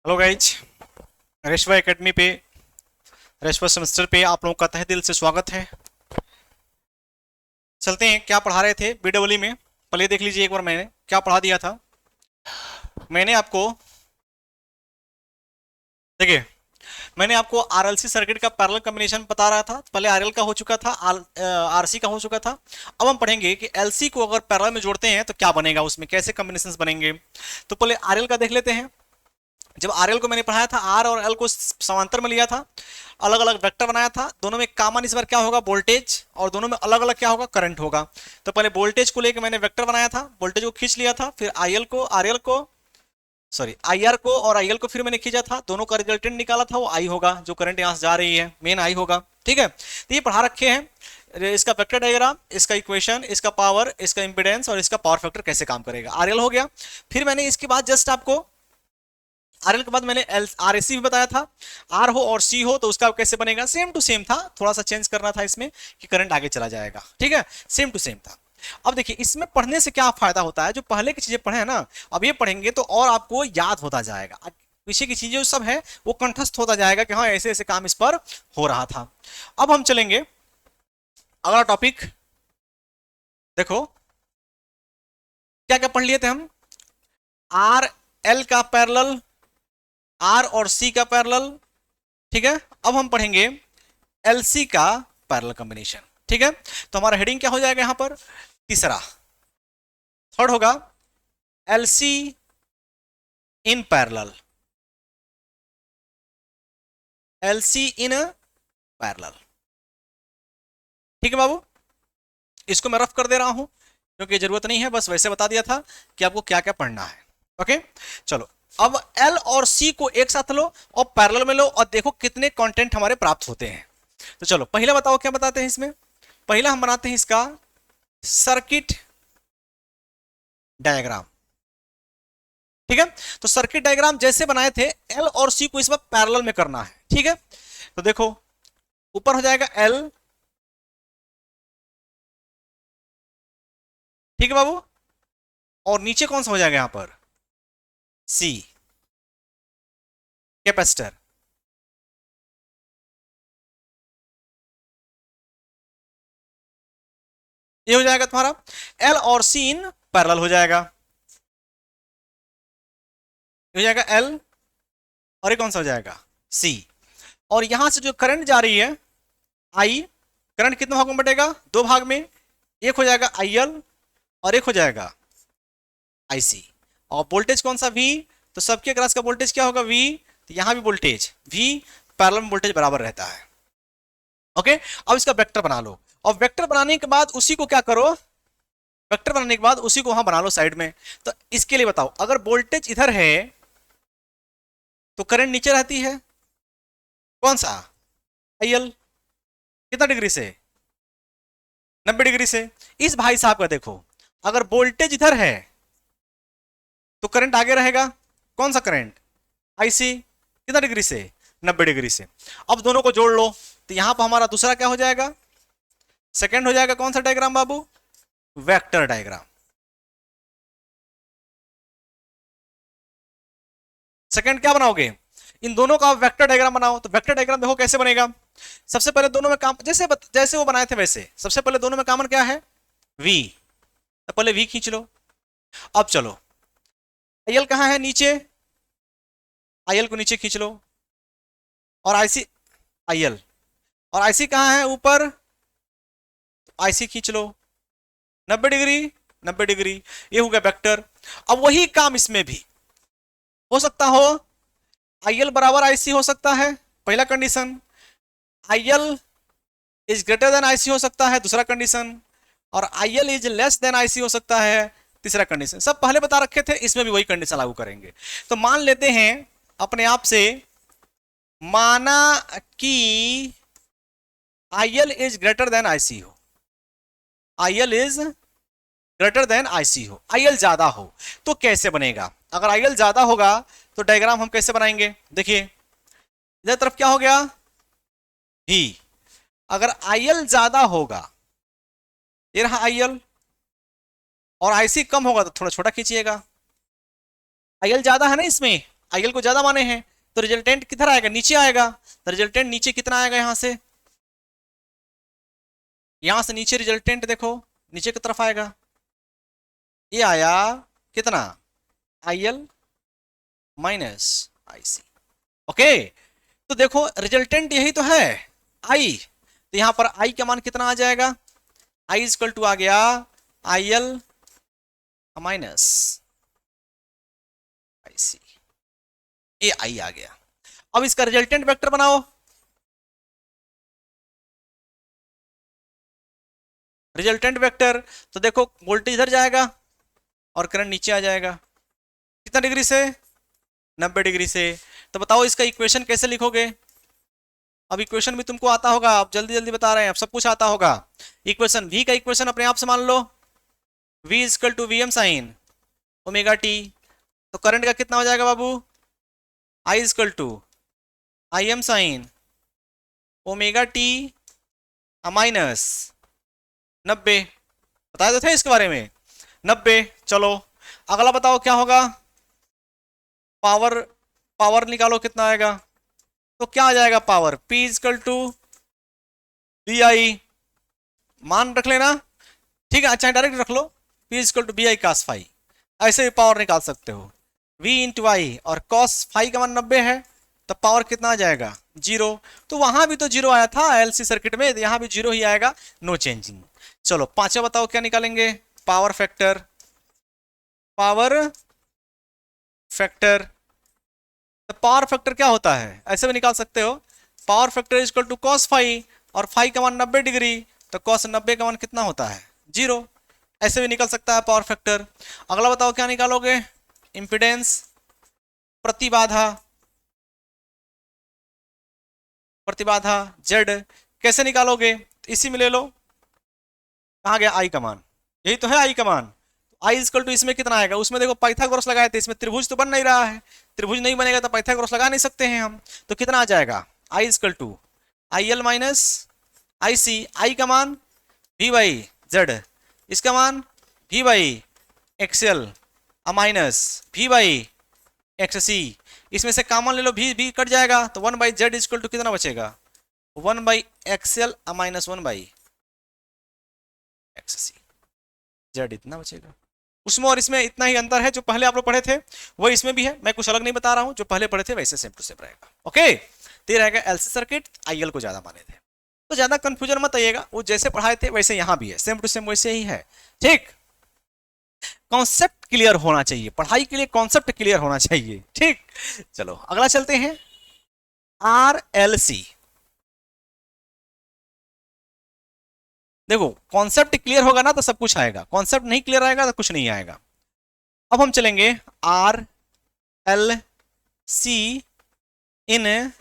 Hello guys. रेशवा academy पे रेशवा semester पे आप लोगों का तहे दिल से स्वागत है। चलते हैं, क्या पढ़ा रहे थे बीडब्ल्यू में, पहले देख लीजिए एक बार मैंने क्या पढ़ा दिया था। मैंने आपको देखिए, मैंने आपको आरएलसी सर्किट का पैरेलल कॉम्बिनेशन बता रहा था। पहले आरएल का हो चुका था, आरसी का हो चुका था। अब हम पढ़ेंगे कि एलसी को अगर पैरेलल में जोड़ते हैं तो क्या बनेगा, उसमें कैसे कॉम्बिनेशंस बनेंगे। तो पहले आरएल का देख लेते हैं। जब आरएल को मैंने पढ़ाया था, आर और एल को समांतर में लिया था, अलग अलग वेक्टर बनाया था, दोनों में कॉमन इस बार क्या होगा, वोल्टेज, और दोनों में अलग अलग क्या होगा, करंट होगा। तो पहले वोल्टेज को लेकर मैंने वेक्टर बनाया था, वोल्टेज को खींच लिया था, फिर आईएल को, आरएल को, सॉरी आईआर को और आईएल को फिर मैंने खींचा था, दोनों का रिजल्टेंट निकाला था, वो आई होगा, जो करंट यहां से जा रही है मेन आई होगा। ठीक है, तो ये पढ़ा रखे हैं, इसका वेक्टर डायग्राम, इसका इक्वेशन, इसका पावर, इसका इंपेडेंस और इसका पावर फैक्टर कैसे काम करेगा। आरएल हो गया। फिर मैंने इसके बाद जस्ट आपको आरएल के बाद मैंने एल आर एस सी भी बताया था। आर हो और सी हो तो उसका कैसे बनेगा, सेम टू सेम था, थोड़ा सा चेंज करना था इसमें कि करंट आगे चला जाएगा। ठीक है, सेम टू सेम था। अब देखिए, इसमें पढ़ने से क्या फायदा होता है, जो पहले की चीजें पढ़े हैं ना, अब ये पढ़ेंगे तो और आपको याद होता जाएगा, पीछे की चीजें जो सब है वो कंठस्थ होता जाएगा कि हाँ ऐसे ऐसे काम इस पर हो रहा था। अब हम चलेंगे अगला टॉपिक। देखो क्या क्या पढ़ लिए थे हम। आर एल का पैरेलल, आर और सी का पैरेलल। ठीक है, अब हम पढ़ेंगे एलसी का पैरेलल कॉम्बिनेशन। ठीक है, तो हमारा हेडिंग क्या हो जाएगा यहां पर, तीसरा, थर्ड होगा LC in parallel, LC in parallel. ठीक है बाबू, इसको मैं रफ कर दे रहा हूं क्योंकि जरूरत नहीं है, बस वैसे बता दिया था कि आपको क्या क्या पढ़ना है। ओके, चलो अब एल और सी को एक साथ लो और पैरेलल में लो और देखो कितने कंटेंट हमारे प्राप्त होते हैं। तो चलो पहला बताओ क्या बताते हैं इसमें। पहला हम बनाते हैं इसका सर्किट डायग्राम। ठीक है, तो सर्किट डायग्राम जैसे बनाए थे, एल और सी को इस बार पैरेलल में करना है। ठीक है, तो देखो ऊपर हो जाएगा एल, ठीक है बाबू, और नीचे कौन सा हो जाएगा यहां पर, सी, कैपेसिटर। ये हो जाएगा तुम्हारा एल और सी इन पैरेलल हो जाएगा। ये हो जाएगा एल और ये कौन सा हो जाएगा, सी। और यहां से जो करंट जा रही है आई, करंट कितने भागों में बटेगा, दो भाग में, एक हो जाएगा आईएल और एक हो जाएगा आईसी। और वोल्टेज कौन सा, वी, तो सबके क्रॉस का वोल्टेज क्या होगा, वी, तो यहां भी वोल्टेज वी, पैरेलल में वोल्टेज बराबर रहता है। ओके, अब इसका वेक्टर बना लो और वेक्टर बनाने के बाद उसी को क्या करो, वेक्टर बनाने के बाद उसी को वहां बना लो साइड में। तो इसके लिए बताओ, अगर वोल्टेज इधर है तो करंट नीचे रहती है, कौन सा, आईएल, कितना डिग्री से, 90 डिग्री से। इस भाई साहब का देखो, अगर वोल्टेज इधर है तो करंट आगे रहेगा, कौन सा करंट, आईसी, कितना डिग्री से, 90 डिग्री से। अब दोनों को जोड़ लो तो यहां पर हमारा दूसरा क्या हो जाएगा, सेकंड हो जाएगा कौन सा डायग्राम बाबू, वेक्टर डायग्राम। सेकंड क्या बनाओगे, इन दोनों का वेक्टर डायग्राम बनाओ। तो वेक्टर डायग्राम देखो कैसे बनेगा। सबसे पहले दोनों में काम जैसे जैसे वो बनाए थे वैसे, सबसे पहले दोनों में कॉमन क्या है, वी, तो पहले वी खींच लो। अब चलो आईएल कहां है, नीचे, आईएल को नीचे खींच लो, और आईसी, आईएल, और आईसी कहां है, ऊपर, आईसी खींच लो, 90 डिग्री, 90 डिग्री, ये हो गया वेक्टर। अब वही काम इसमें भी हो सकता हो, आईएल बराबर आईसी हो सकता है, पहला condition, IL is greater than IC हो सकता है, दूसरा कंडीशन, और IL is less than IC हो सकता है, तीसरा कंडीशन। सब पहले बता रखे थे, इसमें भी वही कंडीशन लागू करेंगे। तो मान लेते हैं अपने आप से, माना कि IL is greater than IC हो, IL is greater than IC हो, आईएल ज्यादा हो, तो कैसे बनेगा। अगर आईएल ज्यादा होगा तो डायग्राम हम कैसे बनाएंगे, देखिए इधर तरफ क्या हो गया, भी, अगर आईएल ज्यादा होगा, ये रहा आईएल, और आईसी कम होगा तो थोड़ा छोटा खींचिएगा। आईएल ज्यादा है ना इसमें, आईएल को ज्यादा माने हैं, तो रिजल्टेंट किधर आएगा, नीचे आएगा। तो रिजल्टेंट नीचे कितना आएगा, यहां से नीचे रिजल्टेंट देखो नीचे की तरफ आएगा, ये आया कितना, आईएल माइनस आईसी। ओके, तो देखो रिजल्टेंट यही तो है आई, तो यहां पर आई का मान कितना आ जाएगा, आई इक्वल टू आ गया आईएल माइनस आईसी, ये आई आ गया। अब इसका रिजल्टेंट वेक्टर बनाओ, रिजल्टेंट वेक्टर, तो देखो वोल्टेज इधर जाएगा और करंट नीचे आ जाएगा, कितना डिग्री से, 90 डिग्री से। तो बताओ इसका इक्वेशन कैसे लिखोगे, अब इक्वेशन भी तुमको आता होगा, आप जल्दी जल्दी बता रहे हैं, अब सब कुछ आता होगा। इक्वेशन v का इक्वेशन अपने आप से मान लो, v equal to V M sine omega T, तो करंट का कितना हो जाएगा बाबू, i equal to I M sine omega T minus 90, बताए तो थे इसके बारे में 90। चलो अगला बताओ क्या होगा, पावर, पावर निकालो कितना आएगा, तो क्या आ जाएगा power, P equal to B I, मान रख लेना, ठीक है, अच्छा डायरेक्ट रख लो, P equal to B I cos phi, ऐसे भी पावर निकाल सकते हो, V इंटू आई, और cos फाई का मान 90 है, तो पावर कितना आ जाएगा, 0। तो वहां भी तो 0 आया था एलसी सर्किट में, तो यहां भी 0 ही आएगा, नो चेंजिंग। चलो पांचवा बताओ क्या निकालेंगे, पावर फैक्टर, पावर फैक्टर, तो पावर फैक्टर क्या होता है, ऐसे भी निकाल सकते हो, power factor equal to cos phi, और फाई का मान 90 डिग्री, तो कॉस 90 का मान कितना होता है, 0, ऐसे भी निकल सकता है पावर फैक्टर। अगला बताओ क्या निकालोगे, इंपिडेंस, प्रतिबाधा, प्रतिबाधा जेड, कैसे निकालोगे, इसी में ले लो, कहाँ गया आई का मान, यही तो है आई का मान, आई इक्वल टू इसमें कितना आएगा, उसमें देखो पाइथागोरस लगाए थे, इसमें त्रिभुज तो बन नहीं रहा है, त्रिभुज नहीं बनेगा तो पाइथागोरस लगा नहीं सकते हैं हम, तो कितना आ जाएगा, I equal to I L minus I C, I का मान वी बाई जेड, इसका मान V by XL minus V by X C, इसमें से कॉमन ले लो, भी कट जाएगा, तो 1 बाई जेड इक्वल टू कितना बचेगा, 1 by XL minus 1 by X C, Z इतना बचेगा। उसमें और इसमें इतना ही अंतर है, जो पहले आप लोग पढ़े थे वो इसमें भी है, मैं कुछ अलग नहीं बता रहा हूं, जो पहले पढ़े थे वैसे सेम टू सेम रहेगा। ओके, तो ये रहेगा एलसी सर्किट, आईएल को ज्यादा माने थे, तो ज्यादा कंफ्यूजन मत आइएगा, वो जैसे पढ़ाए थे वैसे यहां भी है, सेम टू सेम वैसे ही है, ठीक। कॉन्सेप्ट क्लियर होना चाहिए, पढ़ाई के लिए कॉन्सेप्ट क्लियर होना चाहिए, ठीक। चलो अगला चलते हैं, आर एल सी। देखो कॉन्सेप्ट क्लियर होगा ना तो सब कुछ आएगा, कॉन्सेप्ट नहीं क्लियर आएगा तो कुछ नहीं आएगा। अब हम चलेंगे R L C in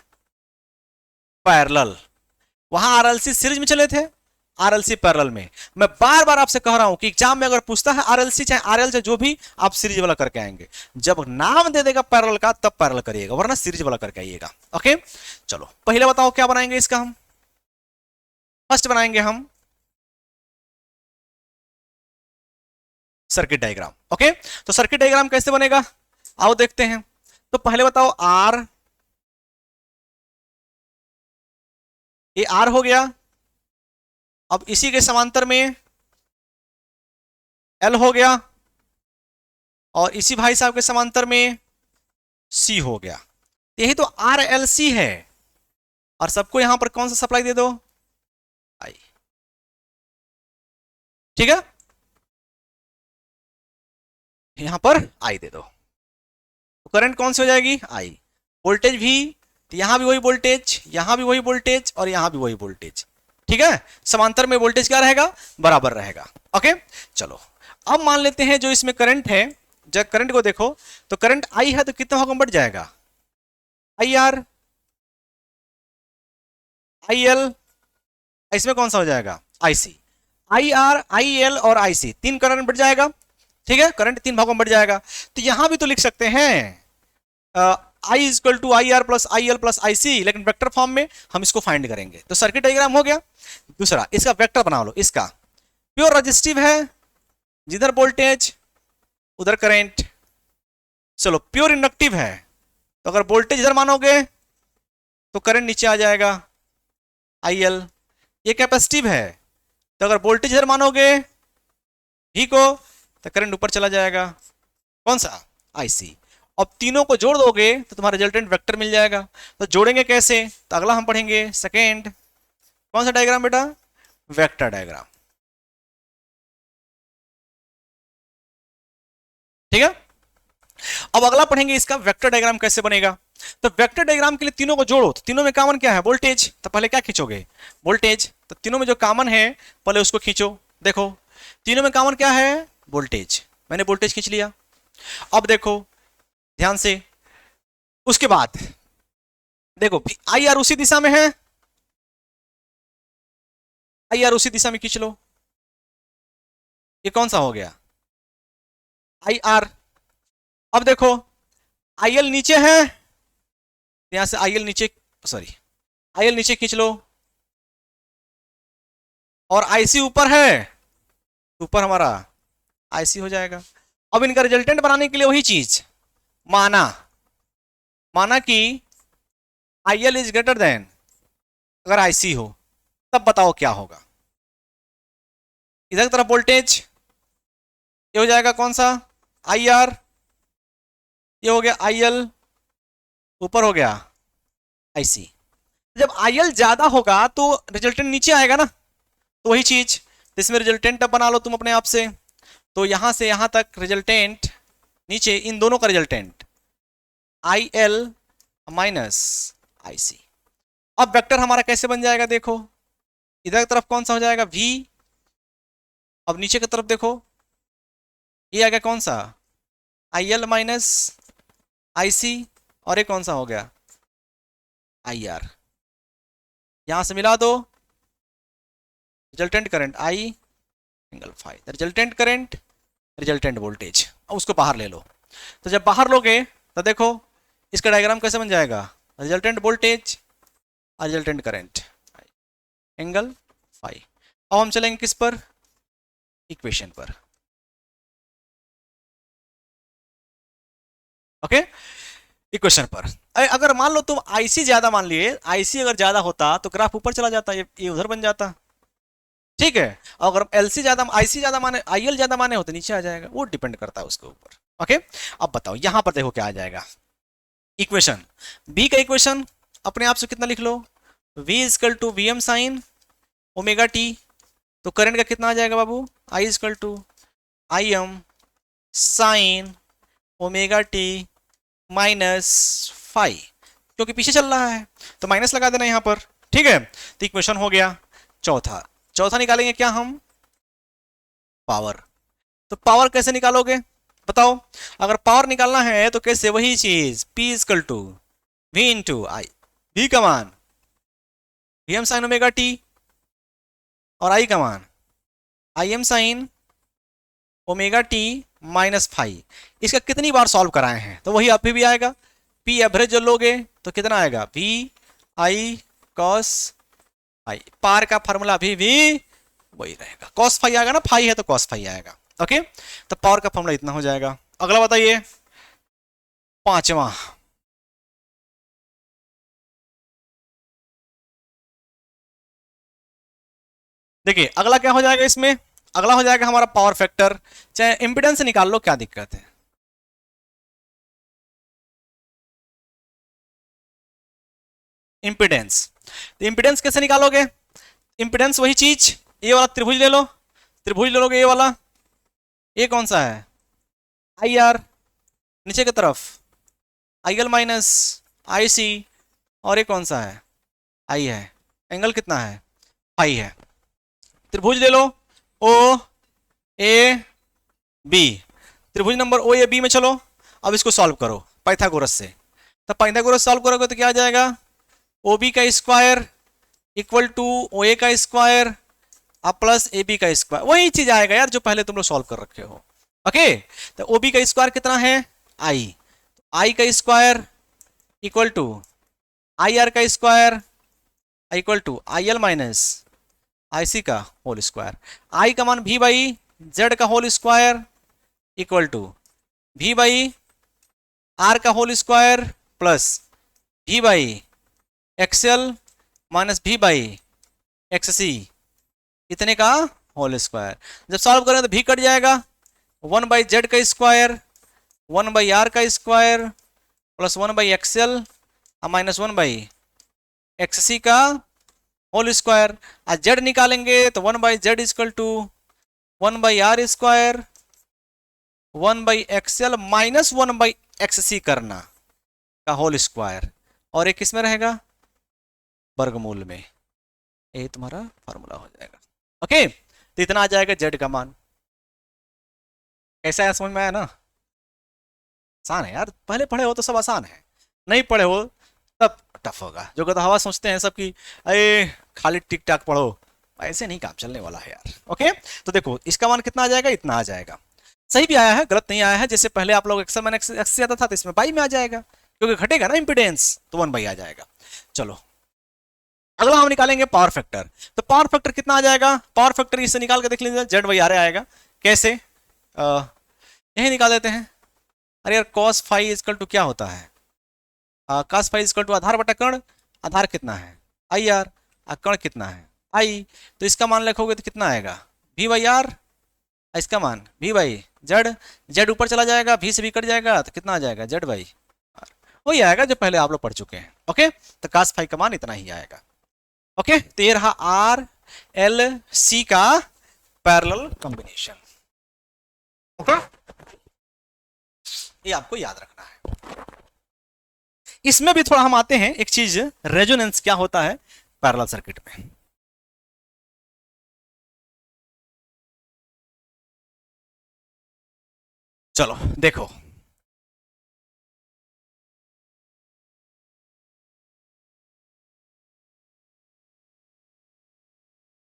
parallel, वहां आरएलसी सीरीज में चले थे, आरएलसी पैरेलल में। मैं बार बार आपसे कह रहा हूं कि एग्जाम में अगर पूछता है आरएलसी चाहे आरएल चाहे जो भी, आप सीरीज वाला करके आएंगे, जब नाम दे देगा पैरेलल का तब पैरेलल करिएगा, वरना सीरीज वाला करके आइएगा। ओके चलो पहले बताओ क्या बनाएंगे इसका, हम फर्स्ट बनाएंगे हम सर्किट डायग्राम। ओके तो सर्किट डायग्राम कैसे बनेगा, आओ देखते हैं। तो पहले बताओ आर, ये आर हो गया, अब इसी के समांतर में एल हो गया, और इसी भाई साहब के समांतर में सी हो गया, यही तो आर एल सी है। और सबको यहां पर कौन सा सप्लाई दे दो, आई, ठीक है, यहां पर आई दे दो, तो करंट कौन सी हो जाएगी, आई, वोल्टेज भी, तो यहां भी वही वोल्टेज, यहां भी वही वोल्टेज, और यहां भी वही वोल्टेज, ठीक है, समांतर में वोल्टेज क्या रहेगा, बराबर रहेगा। ओके चलो अब मान लेते हैं जो इसमें करंट है, जब करंट को देखो तो करंट आई है तो कितना भागों में बढ़ जाएगा, आई आर, आई एल, इसमें कौन सा हो जाएगा, आई C, I R, I L और आई सी, तीन करंट बढ़ जाएगा, ठीक है, करंट तीन भागों में बढ़ जाएगा। तो यहां भी तो लिख सकते हैं I equal to I R plus I L plus I C, लेकिन वेक्टर फॉर्म में हम इसको फाइंड करेंगे। तो सर्किट डायग्राम हो गया। दूसरा इसका वेक्टर बना लो, इसका प्योर रजिस्टिव है, जिधर वोल्टेज उधर करंट, चलो प्योर इंडक्टिव है, तो अगर वोल्टेज इधर मानोगे तो करंट नीचे आ जाएगा IL। ये कैपेसिटिव है, तो अगर वोल्टेज इधर मानोगे V को तो करंट ऊपर चला जाएगा, कौन सा IC। अब तीनों को जोड़ दोगे तो तुम्हारा रिजल्टेंट वेक्टर मिल जाएगा। तो जोड़ेंगे कैसे, तो अगला हम पढ़ेंगे सेकेंड, कौन सा डायग्राम बेटा, वेक्टर डायग्राम। ठीक है, अब अगला पढ़ेंगे इसका वेक्टर डायग्राम कैसे बनेगा। तो वेक्टर डायग्राम के लिए तीनों को जोड़ो, तो तीनों में कॉमन क्या है, वोल्टेज। तो पहले क्या खींचोगे, वोल्टेज। तो तीनों में जो कॉमन है पहले उसको खींचो। देखो तीनों में कॉमन क्या है, वोल्टेज। मैंने वोल्टेज खींच लिया। अब देखो ध्यान से, उसके बाद देखो IR उसी दिशा में है, IR उसी दिशा में खींच लो। ये कौन सा हो गया, IR। अब देखो IL नीचे है, यहां से IL नीचे, सॉरी IL नीचे खींच लो, और IC ऊपर है, ऊपर हमारा IC हो जाएगा। अब इनका रिजल्टेंट बनाने के लिए वही चीज, माना कि IL इज ग्रेटर देन अगर IC हो, तब बताओ क्या होगा। इधर की तरफ वोल्टेज, ये हो जाएगा कौन सा, IR। ये हो गया IL, ऊपर हो गया IC। जब IL ज्यादा होगा तो रिजल्टेंट नीचे आएगा ना, तो वही चीज, इसमें रिजल्टेंट अब बना लो तुम अपने आप से। तो यहां से यहां तक रिजल्टेंट नीचे, इन दोनों का रिजल्टेंट IL माइनस IC। अब वेक्टर हमारा कैसे बन जाएगा, देखो इधर की तरफ कौन सा हो जाएगा, V। अब नीचे की तरफ देखो, ये आ गया कौन सा, IL माइनस IC, और ये कौन सा हो गया, IR। यहां से मिला दो, resultant current I angle phi, resultant current, resultant voltage. अब उसको बाहर ले लो। तो जब बाहर लोगे तो देखो इसका डायग्राम कैसे बन जाएगा, रिजल्टेंट वोल्टेज और रिजल्टेंट करंट एंगल फाई। अब हम चलेंगे किस पर, इक्वेशन पर। ओके, इक्वेशन पर अगर मान लो तुम IC ज्यादा मान लिए, IC अगर ज्यादा होता तो ग्राफ ऊपर चला जाता, ये उधर बन जाता। ठीक है, अगर LC ज्यादा, IC ज्यादा माने, IL ज्यादा माने हो तो नीचे आ जाएगा, वो डिपेंड करता है उसके ऊपर। ओके, अब बताओ यहां पर देखो क्या आ जाएगा, इक्वेशन B का इक्वेशन अपने आप से कितना लिख लो, V equal to VM sine omega T. तो करंट का कितना आ जाएगा बाबू, I equal to IM sine omega T minus phi, क्योंकि पीछे चल रहा है तो माइनस लगा देना यहां पर। ठीक है, तो इक्वेशन हो गया चौथा निकालेंगे क्या हम, पावर। तो पावर कैसे निकालोगे बताओ, अगर पावर निकालना है तो कैसे, वही चीज P equal to V into I, V का मान VM साइन ओमेगा टी, और I का मान IM sine omega T minus phi. इसका कितनी बार सॉल्व कराए हैं, तो वही अभी भी आएगा, P एवरेज जो लोगे तो कितना आएगा, V I cos फाई। पार का फॉर्मूला अभी भी वही रहेगा, cos फाई आएगा ना, फाई है तो cos फाई आएगा। ओके, तो पावर का फॉर्मूला इतना हो जाएगा। अगला बताइए, पांचवा, देखिए अगला क्या हो जाएगा इसमें, अगला हो जाएगा हमारा पावर फैक्टर। चाहे इंपिडेंस निकाल लो, क्या दिक्कत है, इंपिडेंस। तो इंपिडेंस कैसे निकालोगे, इंपिडेंस वही चीज, ये वाला त्रिभुज ले लो, त्रिभुज ले लोगे ये वाला, ये कौन सा है IR, नीचे की तरफ IL माइनस IC, और ये कौन सा है I है, एंगल कितना है फाई है। त्रिभुज ले लो OAB, त्रिभुज नंबर OAB में चलो, अब इसको सॉल्व करो पाइथागोरस से। तब पाइथागोरस सॉल्व करोगे तो क्या आ जाएगा, OB का स्क्वायर इक्वल टू OA का स्क्वायर अब प्लस AB का स्क्वायर, वही चीज आएगा यार जो पहले तुम लोग सॉल्व कर रखे हो। ओके, तो OB का स्क्वायर कितना है I का स्क्वायर इक्वल टू IR का square equal to IL minus IC का होल स्क्वायर। I का मान V बाई Z का whole square equal to V by R का whole square plus V by XL minus V by X C इतने का whole square. जब solve करें तो भी कट जाएगा, 1/z का स्क्वायर 1/r का square plus 1/xl minus 1/xc का होल स्क्वायर। आज z निकालेंगे तो 1/z equal to 1/r square 1/xl minus 1/xc करना का होल स्क्वायर, और एक किस में रहेगा, वर्गमूल में। यही तुम्हारा फॉर्मूला हो जाएगा। ओके, तो इतना आ जाएगा z का मान। कैसा है, समझ में आया ना? आसान है यार, पहले पढ़े हो तो सब आसान है, नहीं पढ़े हो तब टफ होगा। जो कहता हवा सोचते हैं सब कि अरे खाली टिक टाक पढ़ो, ऐसे नहीं काम चलने वाला है यार। ओके, तो देखो इसका मान कितना आ जाएगा, इतना आ जाएगा। सही भी आया है, गलत नहीं आया है। जैसे पहले आप लोग एक्सल मैंने एक्स से आता था तो इसमें बाई में आ जाएगा, क्योंकि घटेगा ना इंपिडेंस तो 1 आ जाएगा। चलो अगला हम निकालेंगे पावर फैक्टर। तो पावर फैक्टर कितना आ जाएगा, पावर फैक्टर इससे निकाल के देख लीजिए, जेड वाई आर आएगा। कैसे, यही निकाल देते हैं। अरे यार cos फाई इजकल टू क्या होता है, cos फाई इजकल टू आधार बटा कर्ण। आधार कितना है आई आर, कर्ण कितना है आई, तो इसका मान लिखोगे तो कितना आएगा भी बाई आर, इसका मान भी बाई जेड। जेड ऊपर चला जाएगा, भी से भी कट जाएगा तो कितना आ जाएगा जेड बाई आर, वही आएगा जो पहले आप लोग पढ़ चुके हैं। ओके, तो cos फाई का मान इतना ही आएगा। ओके, तो ये रहा आर एल सी का पैरेलल कॉम्बिनेशन। ओके, ये आपको याद रखना है। इसमें भी थोड़ा हम आते हैं एक चीज, रेजोनेंस क्या होता है पैरेलल सर्किट में। चलो देखो,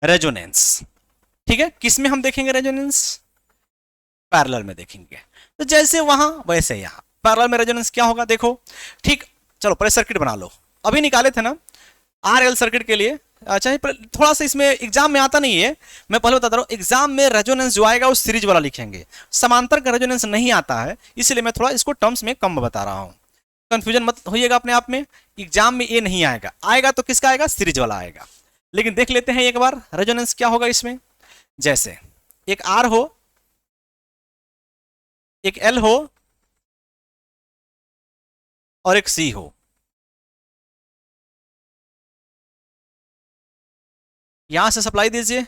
रेजोनेंस, ठीक है, किस में हम देखेंगे रेजोनेंस, पैरेलल में देखेंगे। तो जैसे वहां वैसे यहां पैरेलल में रेजोनेंस क्या होगा, देखो ठीक। चलो पहले सर्किट बना लो, अभी निकाले थे ना आर एल सर्किट के लिए। अच्छा, थोड़ा सा इसमें एग्जाम में आता नहीं है, मैं पहले बताता रहा हूं। एग्जाम में रेजोनेंस जो आएगा वो सीरीज वाला लिखेंगे, समांतर का रेजोनेंस नहीं आता है, इसलिए मैं थोड़ा इसको टर्म्स में कम बता रहा हूं। कंफ्यूजन मत होइएगा अपने आप में, एग्जाम में ये नहीं आएगा, आएगा तो किसका आएगा, सीरीज वाला आएगा। लेकिन देख लेते हैं एक बार रेजोनेंस क्या होगा इसमें। जैसे एक आर हो, एक एल हो और एक सी हो। यहां से सप्लाई दीजिए,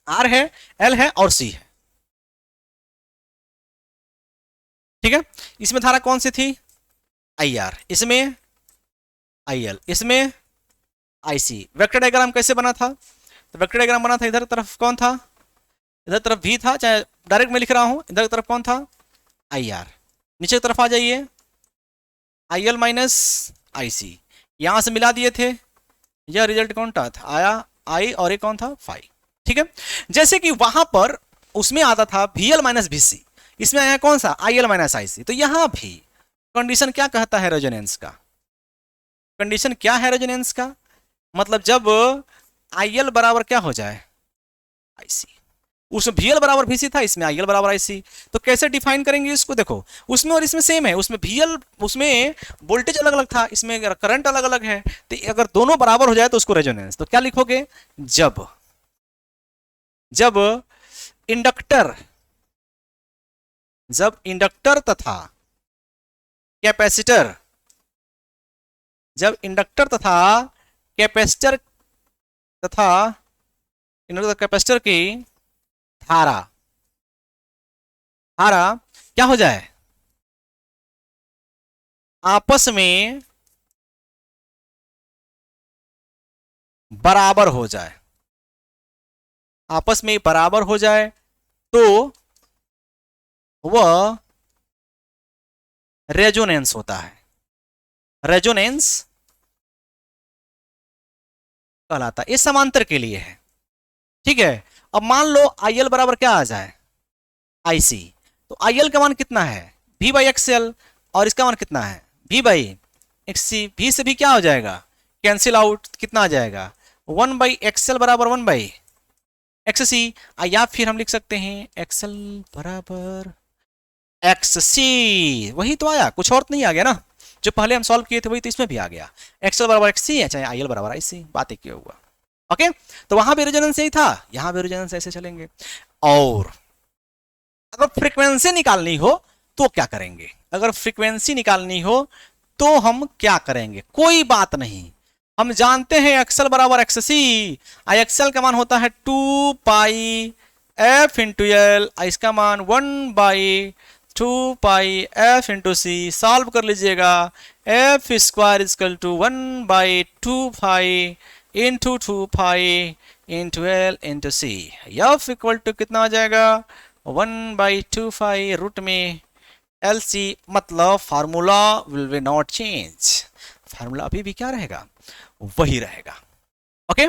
आर है, एल है और सी है, ठीक है। इसमें धारा कौन सी थी, आई आर, इसमें आई एल, इसमें आई सी। वेक्टर डायग्राम कैसे बना था, तो वेक्टर डायग्राम बना था, इधर तरफ कौन था, इधर तरफ भी था, चाहे डायरेक्ट में लिख रहा हूं, इधर तरफ कौन था आई आर। नीचे की तरफ आ जाइए, आई एल माइनस आई सी, यहां से मिला दिए थे, यह रिजल्ट कौन था आया आई, और ये कौन था फाई, ठीक है। जैसे कि वहां पर उसमें आता था वी एल माइनस वी सी, इसमें आया कौन सा आई एल माइनस आई सी। तो यहां भी कंडीशन क्या कहता है रेजोनेंस का, कंडीशन क्या है रेजोनेंस का, मतलब जब आई एल बराबर क्या हो जाए आई सी, उसमें वी एल बराबर वी सी था, इसमें आई एल बराबर आई सी। तो कैसे डिफाइन करेंगे इसको, देखो उसमें और इसमें सेम है, उसमें वी एल, उसमें वोल्टेज अलग अलग था, इसमें करंट अलग अलग है। तो अगर दोनों बराबर हो जाए तो उसको रेजोनेंस, तो क्या लिखोगे, जब जब इंडक्टर, जब इंडक्टर तथा कैपेसिटर, जब इंडक्टर तथा कैपेसिटर तथा इंडक्टर कैपेसिटर की धारा, धारा क्या हो जाए, आपस में बराबर हो जाए, आपस में बराबर हो जाए तो वह रेजोनेंस होता है, रेजोनेंस कहलाता है। इस समांतर के लिए है, ठीक है। अब मान लो आई एल बराबर क्या आ जाए आई सी, तो आई एल का मान कितना है वी बाई एक्स एल, और इसका मान कितना है V by X C. V से भी क्या हो जाएगा कैंसिल आउट, कितना आ जाएगा 1/xl बराबर 1/, XC, या फिर हम लिख सकते हैं XL बराबर XC। वही तो आया, कुछ और तो नहीं आ गया ना, जो पहले हम सॉल्व किए थे वही तो इसमें भी आ गया। XL बराबर XC है, चाहे IL बराबर IC, बात एक ही हुआ। ओके, तो वहां भी रेजोनेंस यही था, यहां भी रेजोनेंस ऐसे चलेंगे। और अगर फ्रीक्वेंसी निकालनी हो तो क्या करेंगे? अगर फ्रीक्वेंसी निकालनी हो तो हम क्या करेंगे? कोई बात नहीं, हम जानते हैं एक्सएल बराबर एक्ससी। एक्सएल का मान होता है 2πf/L, इसका मान 1/2πf/C। सॉल्व कर लीजिएगा, F square equal to 1/2π×2π×L/C। F equal to कितना आ जाएगा? 1/2π रूट में LC, मतलब formula will be not change, formula अभी भी क्या रहेगा? वही रहेगा। ओके,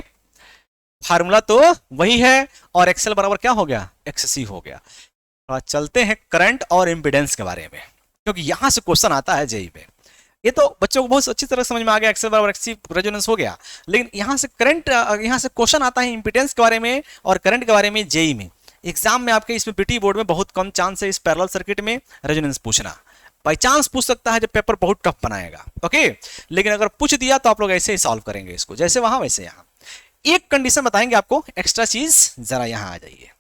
फार्मूला तो वही है और एक्सेल बराबर क्या हो गया? XC हो गया। तो चलते हैं करंट और इंपिडेंस के बारे में, क्योंकि यहां से क्वेश्चन आता है जेई पे। ये तो बच्चों को बहुत अच्छी तरह समझ में आ गया, एक्सेल बराबर XC रेजोनेंस हो गया, लेकिन यहां से करंट, यहां से क्वेश्चन आता है इंपिडेंस के बारे में और करंट के बारे में जेई में। एग्जाम में आपके इसमें बीटी बोर्ड में बहुत कम चांस है इस पैरेलल सर्किट में रेजोनेंस पूछना, बाई चांस पूछ सकता है जब पेपर बहुत टफ बनाएगा। ओके, लेकिन अगर पूछ दिया तो आप लोग ऐसे ही सॉल्व करेंगे इसको, जैसे वहां वैसे यहां। एक कंडीशन बताएंगे आपको एक्स्ट्रा चीज, जरा यहां आ जाइए,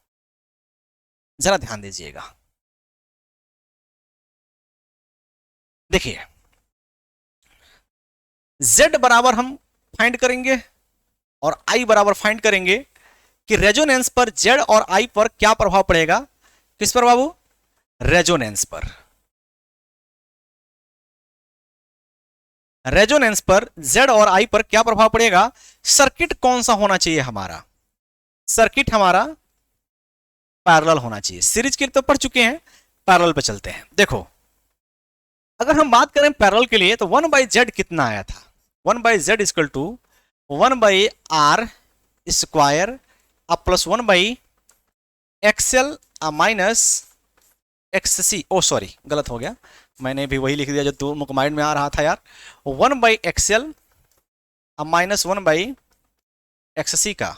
जरा ध्यान दीजिएगा। देखिए, Z बराबर हम फाइंड करेंगे और I बराबर फाइंड करेंगे कि रेजोनेंस पर Z और I पर क्या प्रभाव पड़ेगा। किस पर बाबू? रेजोनेंस पर। रेजोनेंस पर Z और I पर क्या प्रभाव पड़ेगा? सर्किट कौन सा होना चाहिए हमारा? सर्किट हमारा पैरेलल होना चाहिए। सीरीज के लिए तो पढ़ चुके हैं, पैरेलल पे चलते हैं। देखो, अगर हम बात करें पैरेलल के लिए तो 1/Z कितना आया था? 1/Z equal to 1/R square अब plus 1/XL minus XC। Oh sorry, गलत हो गया, मैंने भी वही लिख दिया जो तुम माइंड में आ रहा था यार। 1/XL माइनस 1/XC का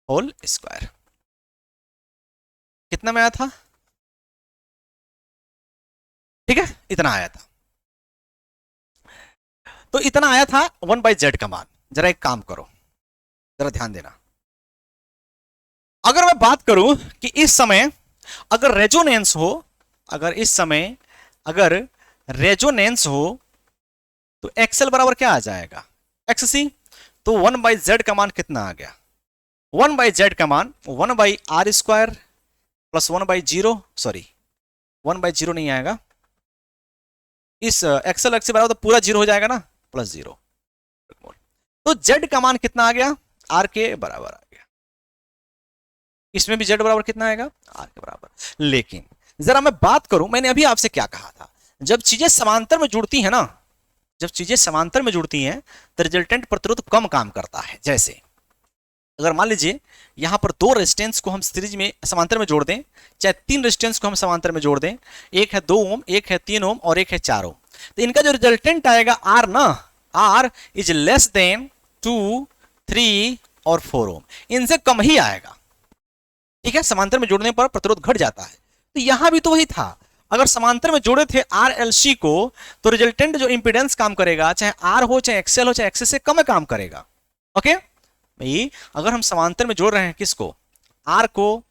होल स्क्वायर। कितना में आया था? ठीक है, इतना आया था। तो इतना आया था 1/Z का मान। जरा एक काम करो, जरा ध्यान देना। अगर मैं बात करूं कि इस समय अगर रेजोनेंस हो, अगर इस समय अगर रेजोनेंस हो तो XL बराबर क्या आ जाएगा? XC। तो 1/Z का मान कितना आ गया? 1/Z का मान 1/R स्क्वायर प्लस 1/0, सॉरी 1/0 नहीं आएगा, इस XL XC बराबर तो पूरा 0 हो जाएगा ना, प्लस 0। तो Z का मान कितना आ गया? R के बराबर आ गया। इसमें भी Z बराबर कितना आएगा? R के बराबर। लेकिन जरा मैं बात करूं, मैंने अभी आपसे क्या कहा था, जब चीजें समांतर में जुड़ती हैं ना, जब चीजें समांतर में जुड़ती हैं तो रिजल्टेंट प्रतिरोध कम काम करता है। जैसे अगर मान लीजिए यहां पर 2 रेजिस्टेंस को हम सीरीज में समांतर में जोड़ दें, चाहे 3 रेजिस्टेंस को हम समांतर में जोड़ दें, एक है 2 ओम, एक है 3 ओम और एक है 4 ओम, तो इनका जो रिजल्टेंट आएगा R ना, R इज लेस देन 2, 3 और 4 ओम, इनसे कम ही आएगा। ठीक है, समांतर में जोड़ने पर प्रतिरोध घट जाता है। तो यहां भी तो वही था, अगर समांतर में जोड़े थे RLC को तो रिजल्टेंट जो इंपीडेंस काम करेगा, चाहे R हो, चाहे XL हो, चाहे XC से कम काम करेगा। ओके भाई, अगर हम समांतर में जोड़ रहे हैं किसको? R को,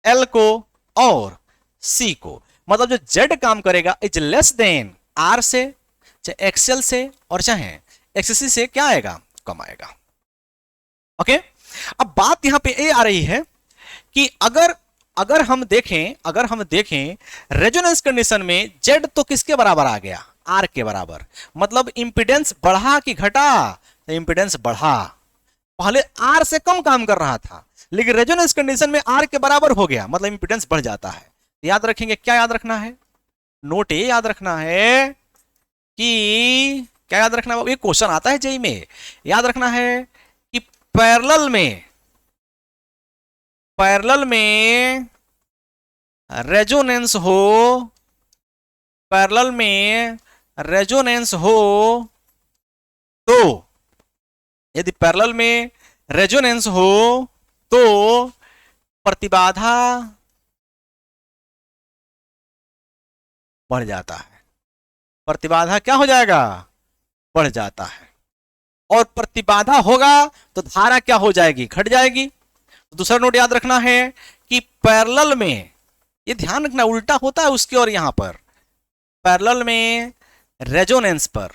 L को और C को, मतलब जो Z काम करेगा इज लेस देन R से, चाहे XL से और चाहे XC से क्या आएगा? कम आएगा। ओके, अब बात यहां पे ये आ रही है कि अगर हम देखें रेजोनेंस कंडीशन में Z तो किसके बराबर आ गया? R के बराबर। मतलब इंपीडेंस बढ़ा कि घटा? तो इंपीडेंस बढ़ा, पहले R से कम काम कर रहा था, लेकिन रेजोनेंस कंडीशन में R के बराबर हो गया, मतलब इंपीडेंस बढ़ जाता है। याद रखेंगे, क्या याद रखना है? नोट ये याद रखना है कि क्या याद रखना है? ये क्वेश्चन आता है जेई में, याद रखना है कि पैरेलल में रेजोनेंस हो, पैरेलल में रेजोनेंस हो तो, यदि पैरेलल में रेजोनेंस हो तो प्रतिबाधा बढ़ जाता है, प्रतिबाधा क्या हो जाएगा, बढ़ जाता है। और प्रतिबाधा होगा तो धारा क्या हो जाएगी, घट जाएगी। तो दूसरा नोट याद रखना है कि पैरेलल में, ये ध्यान रखना उल्टा होता है उसके, और यहां पर पैरेलल में रेजोनेंस पर,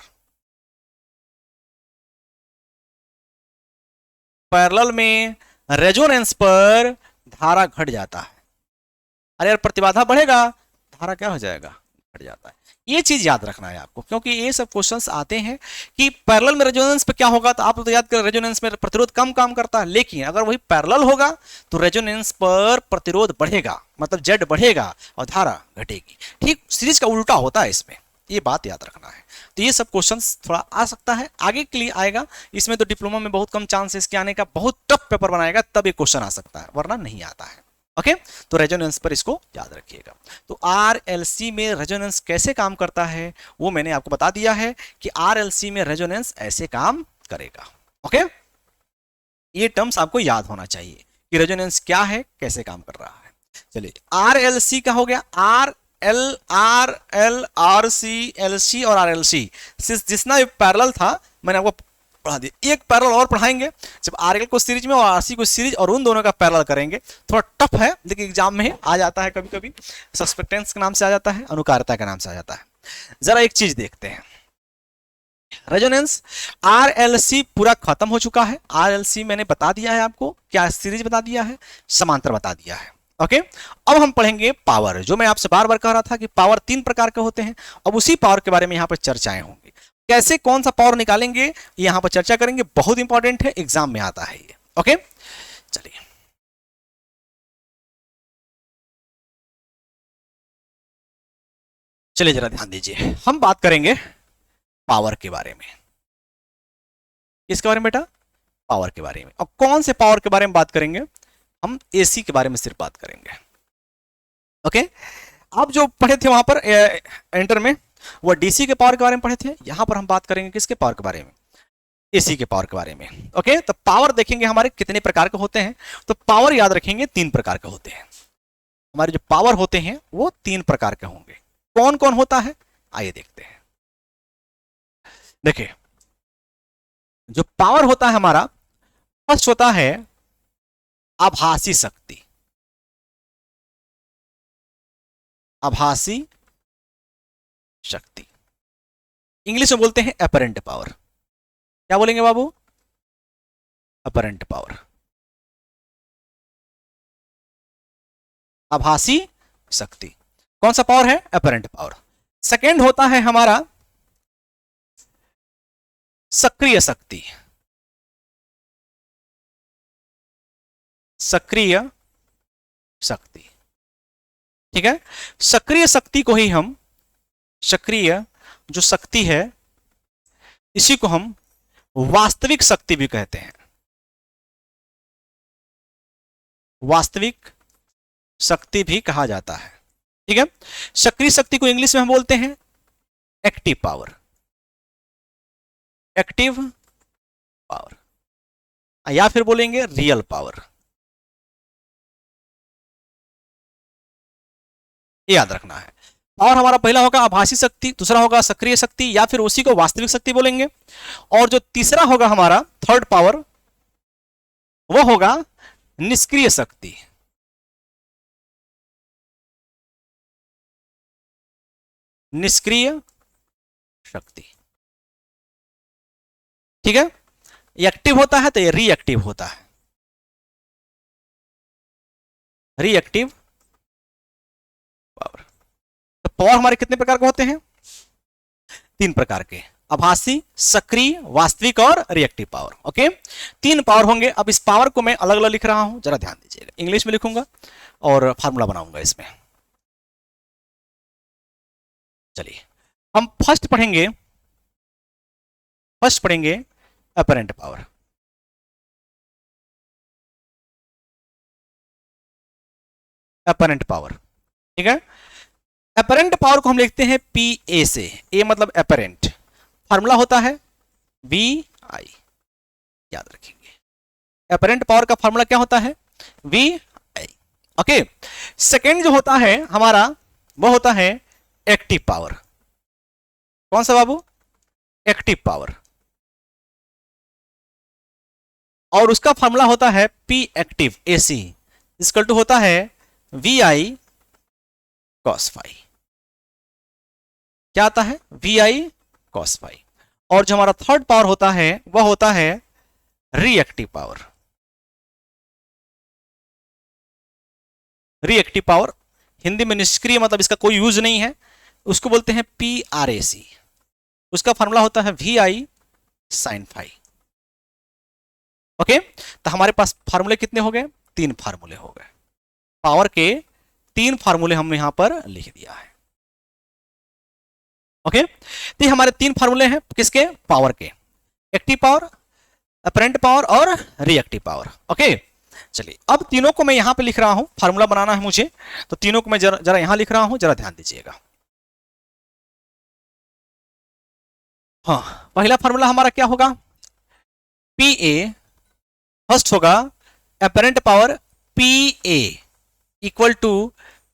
पैरेलल में रेजोनेंस पर धारा घट जाता है। अरे यार प्रतिबाधा बढ़ेगा, धारा क्या हो जाएगा, घट जाता है। ये चीज याद रखना है आपको, क्योंकि ये सब क्वेश्चंस आते हैं कि पैरेलल में रेजोनेंस पे क्या होगा। तो आप तो याद करें रेजोनेंस में प्रतिरोध कम काम करता है, लेकिन अगर वही पैरेलल होगा तो रेजोनेंस पर प्रतिरोध बढ़ेगा, मतलब जेड बढ़ेगा और धारा घटेगी। ठीक सीरीज का उल्टा होता है इसमें, ये बात याद रखना है। तो ये सब क्वेश्चंस थोड़ा आ सकता है, आगे के लिए आएगा। इसमें तो डिप्लोमा में बहुत कम चांस है इसके आने का, बहुत टफ पेपर बनाएगा तब ये क्वेश्चन आ सकता है, वरना नहीं आता है। ओके तो रेजोनेंस पर इसको याद रखिएगा। तो आरएलसी में रेजोनेंस कैसे काम करता है वो मैंने आपको बता दिया है कि आरएलसी में रेजोनेंस ऐसे काम करेगा। ओके ये टर्म्स आपको याद होना चाहिए कि रेजोनेंस क्या है, कैसे काम कर रहा है। चलिए आरएलसी का हो गया, R L R C L C और आर एल सी, जितना पैरेलल था मैंने आपको पढ़ा दिया। एक पैरेलल और पढ़ाएंगे जब आर एल को सीरीज में और आर सी को सीरीज, और उन दोनों का पैरेलल करेंगे। थोड़ा टफ है लेकिन एग्जाम में आ जाता है, कभी कभी सस्पेक्टेंस के नाम से आ जाता है, अनुकारिता के नाम से आ जाता है। जरा एक चीज देखते हैं, रेजोनेंस आरएलसी पूरा खत्म हो चुका है। आरएलसी मैंने बता दिया है आपको, क्या सीरीज बता दिया है, समांतर बता दिया है। ओके अब हम पढ़ेंगे पावर, जो मैं आपसे बार बार कह रहा था कि पावर 3 प्रकार के होते हैं। अब उसी पावर के बारे में यहां पर चर्चाएं होंगी, कैसे कौन सा पावर निकालेंगे यहां पर चर्चा करेंगे, बहुत इंपॉर्टेंट है, एग्जाम में आता है ये। ओके चलिए चलिए जरा ध्यान दीजिए, हम बात करेंगे पावर के बारे में। किसके बारे में बेटा, पावर के बारे में। अब कौन से पावर के बारे में बात करेंगे, हम एसी के बारे में सिर्फ बात करेंगे। ओके आप जो पढ़े थे वहां पर एंटर में, वो डीसी के पावर के बारे में पढ़े थे। यहां पर हम बात करेंगे किसके पावर के बारे में, एसी के पावर के बारे में। ओके तो पावर देखेंगे हमारे कितने प्रकार के होते हैं। तो पावर याद रखेंगे 3 प्रकार के होते हैं। हमारे जो पावर होते हैं वो 3 प्रकार के होंगे। कौन कौन होता है आइए देखते हैं। देखिए जो पावर होता है हमारा, फर्स्ट होता है आभासी शक्ति, आभासी शक्ति, इंग्लिश में बोलते हैं अपरेंट पावर। क्या बोलेंगे बाबू, अपरेंट पावर, आभासी शक्ति। कौन सा पावर है, अपरेंट पावर। सेकेंड होता है हमारा सक्रिय शक्ति, सक्रिय शक्ति। ठीक है सक्रिय शक्ति को ही हम, सक्रिय जो शक्ति है इसी को हम वास्तविक शक्ति भी कहते हैं। वास्तविक शक्ति भी कहा जाता है। ठीक है सक्रिय शक्ति को इंग्लिश में हम बोलते हैं एक्टिव पावर, एक्टिव पावर, या फिर बोलेंगे रियल पावर। याद रखना है पावर हमारा पहला होगा आभासी शक्ति, दूसरा होगा सक्रिय शक्ति या फिर उसी को वास्तविक शक्ति बोलेंगे, और जो तीसरा होगा हमारा थर्ड पावर वो होगा निष्क्रिय शक्ति। निष्क्रिय शक्ति। ठीक है एक्टिव होता है तो ये रिएक्टिव होता है, रिएक्टिव पावर। तो पावर हमारे कितने प्रकार के होते हैं, 3 प्रकार के, आभासी, सक्रिय, वास्तविक और रिएक्टिव पावर। ओके 3 पावर होंगे। अब इस पावर को मैं अलग अलग लिख रहा हूं, जरा ध्यान दीजिएगा, इंग्लिश में लिखूंगा और फार्मूला बनाऊंगा इसमें। चलिए हम फर्स्ट पढ़ेंगे अपरेंट पावर। अपरेंट पावर ठीक है, अपरेंट पावर को हम लिखते हैं पी ए से, ए मतलब अपरेंट, फार्मूला होता है वी आई, याद रखेंगे। अपरेंट पावर का फार्मूला क्या होता है, वी आई। ओके, सेकेंड जो होता है हमारा वो होता है एक्टिव पावर। कौन सा बाबू? Active power. और उसका फॉर्मूला होता है P active A C equal to होता है वी आई कॉस फाई। क्या आता है? V I cos phi. और जो हमारा थर्ड पावर होता है वह होता है reactive power. Reactive power Hindi में निष्क्रिय, मतलब इसका कोई यूज नहीं है, उसको बोलते हैं पी आर ए सी। उसका फॉर्मूला होता है V I sine phi. Okay, तो हमारे पास फार्मूले कितने हो गए? 3 फार्मूले हो गए। पावर के 3 फार्मूले हमने यहां पर लिख दिया है। ओके, तो ये हमारे 3 फार्मूले हैं किसके? पावर के। एक्टिव पावर, अपरेंट पावर और रिएक्टिव पावर। ओके, चलिए अब तीनों को मैं यहां पे लिख रहा हूं, फार्मूला बनाना है मुझे, तो तीनों को मैं जरा जरा यहां लिख रहा हूं, जरा ध्यान दीजिएगा। हाँ, पहला फार्मूला हमारा क्या होगा? पी ए फर्स्ट होगा apparent power P A equal to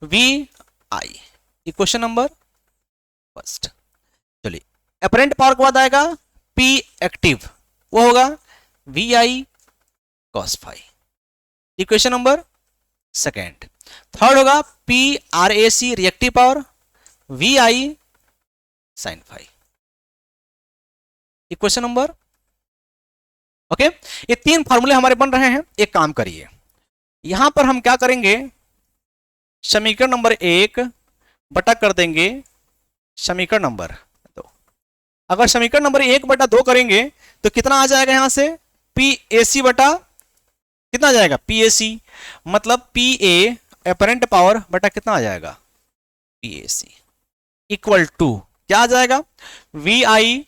V I, equation number first. चलिए, अपरेंट पावर के बाद आएगा पी एक्टिव, वो होगा V I cos phi, equation number second. Third होगा P R A C reactive power V I sine phi, equation number. Okay, ये 3 फार्मूले हमारे बन रहे हैं। एक काम करिए, यहां पर हम क्या करेंगे, समीकरण नंबर 1 बटा कर देंगे समीकरण नंबर 2। अगर समीकरण नंबर 1 बटा 2 करेंगे तो कितना आ जाएगा? यहां से पी ए सी बटा कितना आ जाएगा? पी ए सी, मतलब पी ए अपरेंट पावर बटा कितना आ जाएगा? P A C equal to क्या आ जाएगा? वी आई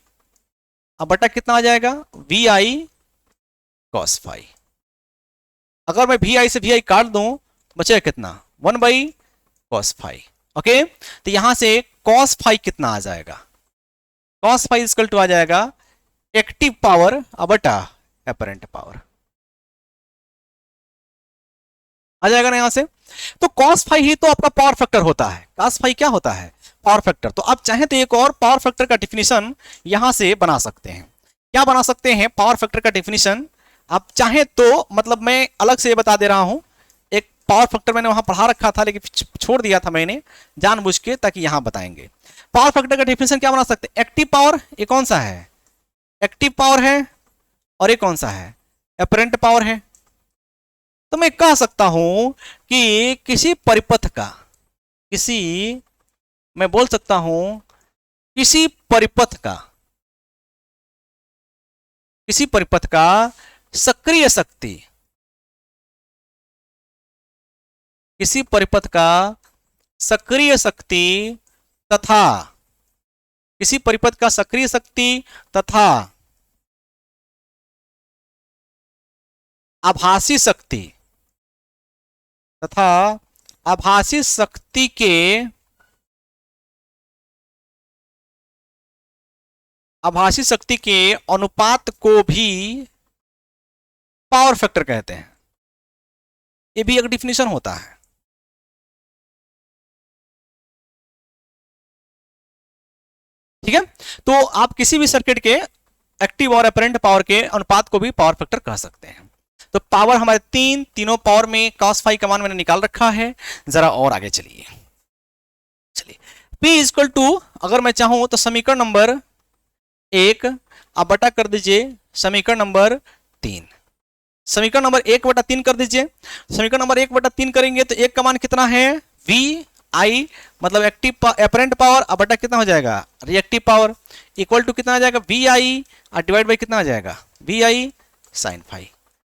बटा कितना आ जाएगा? V I cos phi. अगर मैं वी आई से वी आई काट दूं तो बचेगा कितना? 1 बाई कॉस फाई। ओके, तो यहां से कॉस फाई कितना आ जाएगा? कॉस फाई इक्वल टू आ जाएगा एक्टिव पावर बटा अपरेंट पावर, आ जाएगा ना यहां से। तो कॉस फाई ही तो आपका पावर फैक्टर होता है। कॉस फाई क्या होता है? Power factor. तो आप चाहें तो एक और पावर फैक्टर का डिफिनीशन यहां से बना सकते हैं। क्या बना सकते हैं पावर फैक्टर का डिफिनीशन? आप चाहें तो, मतलब मैं अलग से ये बता दे रहा हूं, एक पावर फैक्टर मैंने वहां पढ़ा रखा था लेकिन छोड़ दिया था मैंने जानबूझ के, ताकि यहां बताएंगे। पावर फैक्टर का डिफिनीशन क्या बना सकते हैं? एक्टिव पावर, ये कौन सा है? एक्टिव पावर है, और ये कौन सा है? अपरेंट पावर है। तो मैं कह सकता हूं कि किसी परिपथ का, किसी, मैं बोल सकता हूं किसी परिपथ का, किसी परिपथ का सक्रिय शक्ति, किसी परिपथ का सक्रिय शक्ति तथा, किसी परिपथ का सक्रिय शक्ति तथा आभासी शक्ति, तथा आभासी शक्ति के, आभासी शक्ति के अनुपात को भी पावर फैक्टर कहते हैं। ये भी एक डिफिनीशन होता है। ठीक है, तो आप किसी भी सर्किट के एक्टिव और अपरेंट पावर के अनुपात को भी पावर फैक्टर कह सकते हैं। तो पावर हमारे तीनों पावर में cos फाई का मान मैंने निकाल रखा है। जरा और आगे चलिए, P इक्वल टू, अगर मैं चाहूं तो समीकरण नंबर 1 आप बटा कर दीजिए समीकरण नंबर 3। समीकरण नंबर 1 बटा 3 कर दीजिए। समीकरण नंबर 1 बटा 3 करेंगे तो 1 का मान कितना है? वी आई, मतलब एक्टिव अपरेंट पावर अब बटा कितना हो जाएगा? रिएक्टिव पावर, इक्वल टू कितना आ जाएगा? वी आई और डिवाइड बाई कितना आ जाएगा? V I sine phi.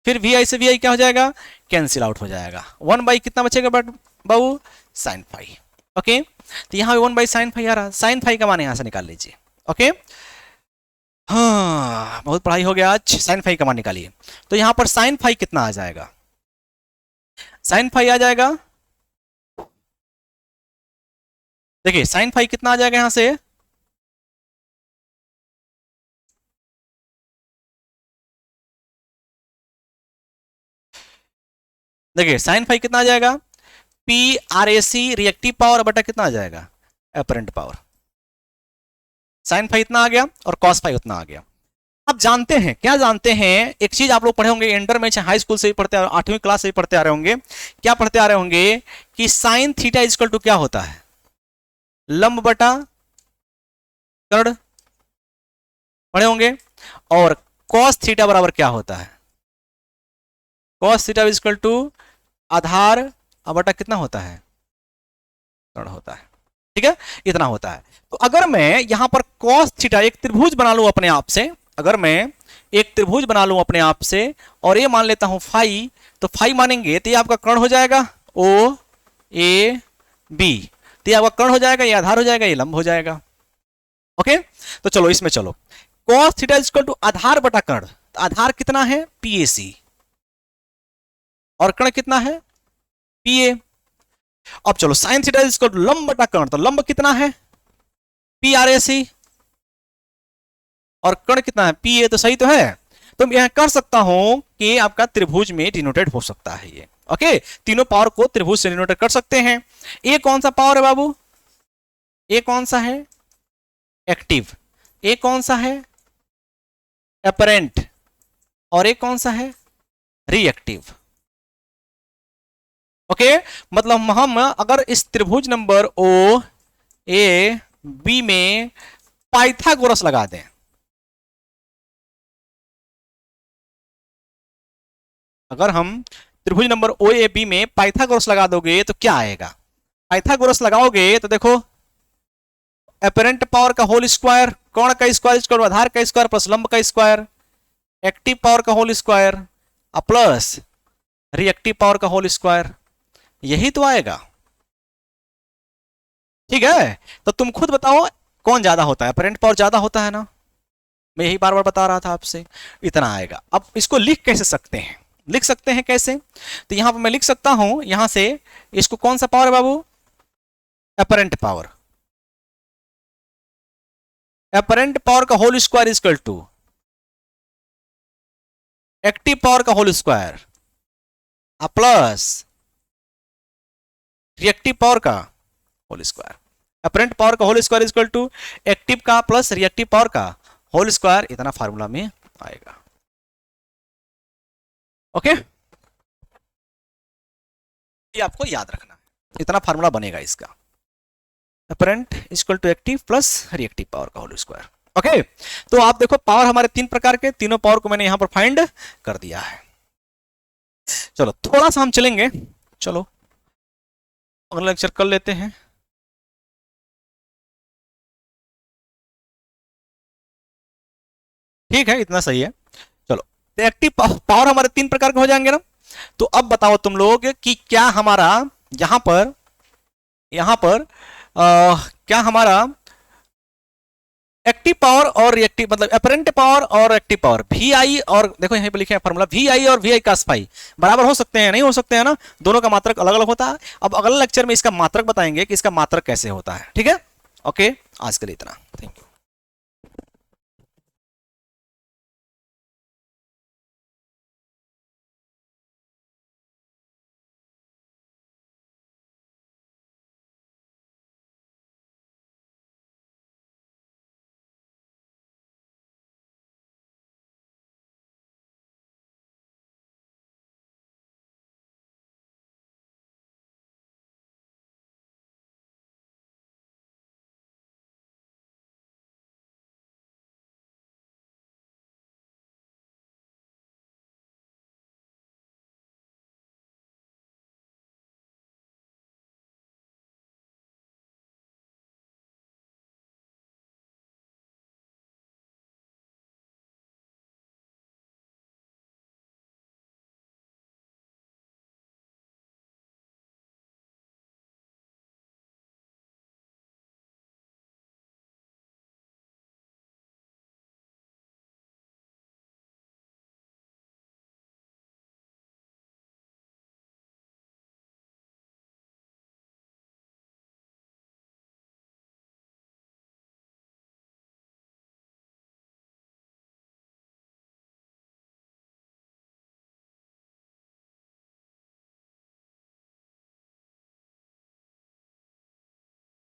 फिर वी आई से वी आई क्या हो जाएगा? कैंसिल आउट हो जाएगा। 1 बाई कितना बचेगा बाबू? Sign phi. ओके, तो यहाँ 1 बाई साइन फाई आ रहा, साइन फाई का मान यहाँ से निकाल लीजिए। ओके, हाँ बहुत पढ़ाई हो गया आज। साइन फाई का मान निकालिए। तो यहाँ पर साइन फाई कितना आ जाएगा? साइन फाई आ जाएगा, देखिए साइन फाई कितना आ जाएगा यहाँ से? देखिए साइन फाई कितना आ जाएगा, P R A C reactive power बटा कितना आ जाएगा, अपरेंट पावर। साइन फाई इतना आ गया और कॉस फाई उतना आ गया। आप जानते हैं, क्या जानते हैं, एक चीज आप लोग पढ़े होंगे इंटर में, चाहे हाई स्कूल से भी पढ़ते, 8वीं क्लास से भी पढ़ते आ रहे होंगे, क्या पढ़ते आ रहे होंगे कि साइन थीटा इक्वल टू क्या होता है, लंब बटा कर्ण, पढ़े होंगे। और कॉस थीटा बराबर क्या होता है, कॉस थीटा इक्वल टू आधार बटा कितना होता है, कर्ण होता है। ठीक है, इतना होता है। तो अगर मैं यहां पर कॉस थीटा एक त्रिभुज बना लूं अपने आप से, अगर मैं एक त्रिभुज बना लूं अपने आप से और ये मान लेता हूं फाई, तो फाई मानेंगे तो ये आपका कर्ण हो जाएगा ओ ए बी, तो ये आपका कर्ण हो जाएगा, ये आधार हो जाएगा, ये लंब हो जाएगा। ओके, तो चलो इसमें चलो, कॉस थीटा इक्वल टू आधार बटा कर्ण, तो आधार कितना है पी ए सी और कर्ण कितना है पी ए। अब चलो साइन थीटा इक्वल टू लंब बटा कर्ण, तो लंब कितना है पी आर ए सी और कर्ण कितना है पी ए, तो सही तो है। तो मैं यहां कर सकता हूं कि आपका त्रिभुज में डिनोटेड हो सकता है ये। ओके, तीनों पावर को त्रिभुज से डिनोटेड कर सकते हैं। ए कौन सा पावर है बाबू, ए कौन सा है एक्टिव, ए कौन सा है अपरेंट, और ए कौन सा है रिएक्टिव। ओके, मतलब हम अगर इस त्रिभुज नंबर ओ ए बी में पाइथागोरस लगा दें, अगर हम त्रिभुज नंबर ओ ए बी में पाइथागोरस लगा दोगे तो क्या आएगा, पाइथागोरस लगाओगे तो देखो अपरेंट पावर का होल स्क्वायर, कर्ण का स्क्वायर इक्वल आधार का स्क्वायर प्लस लंब का स्क्वायर, एक्टिव पावर का whole square plus reactive power का होल स्क्वायर, यही तो आएगा। ठीक है, तो तुम खुद बताओ कौन ज्यादा होता है, अपरेंट पावर ज्यादा होता है ना, मैं यही बार बार बता रहा था आपसे, इतना आएगा। अब इसको लिख कैसे सकते हैं, लिख सकते हैं कैसे, तो यहां पर मैं लिख सकता हूं, यहां से इसको कौन सा पावर है बाबू, अपरेंट पावर, अपरेंट पावर का whole square equal to active power का whole square plus reactive power का होल स्क्वायर। अपरेंट पावर का whole square equal to active का प्लस रिएक्टिव पावर का होल स्क्वायर, इतना फार्मूला में आएगा। ओके, ये आपको याद रखना है, इतना फार्मूला बनेगा इसका, apparent equal to active plus reactive power का होल स्क्वायर। ओके, तो आप देखो पावर हमारे तीन प्रकार के, तीनों पावर को मैंने यहां पर फाइंड कर दिया है। चलो थोड़ा सा हम चलेंगे, चलो अगला लेक्चर कर लेते हैं। ठीक है, इतना सही है। चलो, तो एक्टिव पावर हमारे तीन प्रकार के हो जाएंगे ना, तो अब बताओ तुम लोग कि क्या हमारा यहां पर क्या हमारा एक्टिव पावर और रिएक्टिव, मतलब अपरेंट पावर और एक्टिव पावर वी आई, और देखो यहीं पे लिखे हैं फॉर्मूला वी आई और वी आई कास फाई बराबर हो सकते हैं, नहीं हो सकते हैं ना, दोनों का मात्रक अलग अलग होता है। अब अगले लेक्चर में इसका मात्रक बताएंगे कि इसका मात्रक कैसे होता है। ठीक है, ओके, आज के लिए इतना, थैंक यू।